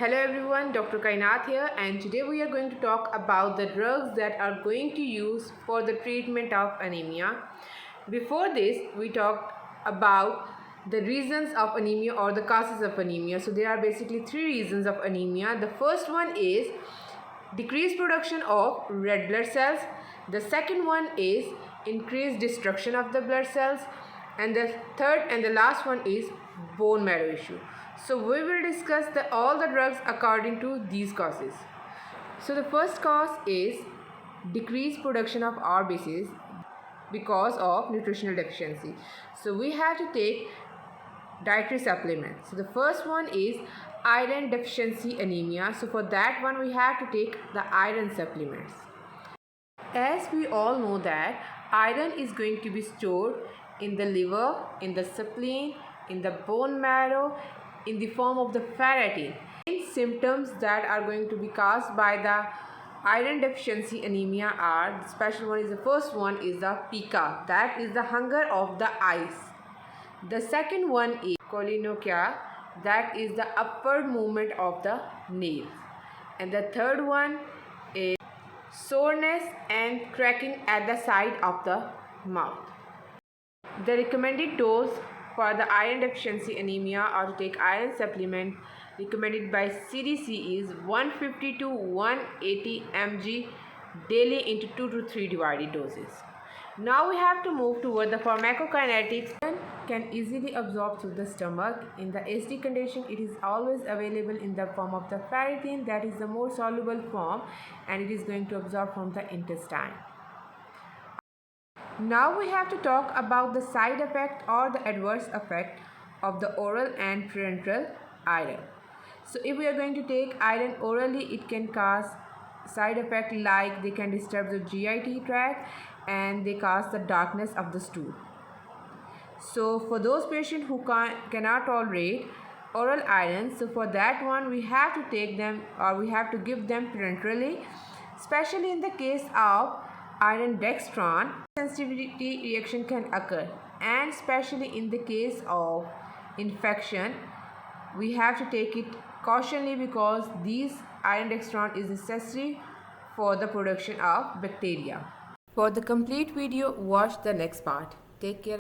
Hello everyone, Dr. Kainat here, and today we are going to talk about the drugs that are going to use for the treatment of anemia. Before this, we talked about the reasons of anemia or the causes of anemia. So there are basically three reasons of anemia. The first one is decreased production of red blood cells. The second one is increased destruction of the blood cells, and the third and the last one is bone marrow issue. So we will discuss all the drugs according to these causes. So the first cause is decreased production of RBCs because of nutritional deficiency. So we have to take dietary supplements. So the first one is iron deficiency anemia. So for that one we have to take the iron supplements. As we all know that iron is going to be stored in the liver, in the spleen, in the bone marrow, in the form of the ferritin. Symptoms that are going to be caused by the iron deficiency anemia are, the special one is, the first one is the pica, that is the hunger of the eyes. The second one is koinonia, that is the upward movement of the nails. And the third one is soreness and cracking at the side of the mouth. The recommended dose for the iron deficiency anemia or to take iron supplement recommended by CDC is 150 to 180 mg daily into 2 to 3 divided doses. Now we have to move toward the pharmacokinetics. Can easily absorb through the stomach. In the SD condition, it is always available in the form of the ferritin, that is the more soluble form, and it is going to absorb from the intestine. Now we have to talk about the side effect or the adverse effect of the oral and parenteral iron. So if we are going to take iron orally, it can cause side effect like they can disturb the GIT tract and they cause the darkness of the stool. So for those patients who cannot tolerate oral iron, so for that one we have to take them or we have to give them parenterally, especially in the case of iron dextran. Sensitivity reaction can occur, and especially in the case of infection we have to take it cautionly because these iron dextran is necessary for the production of bacteria. For the complete video, watch the next part. Take care.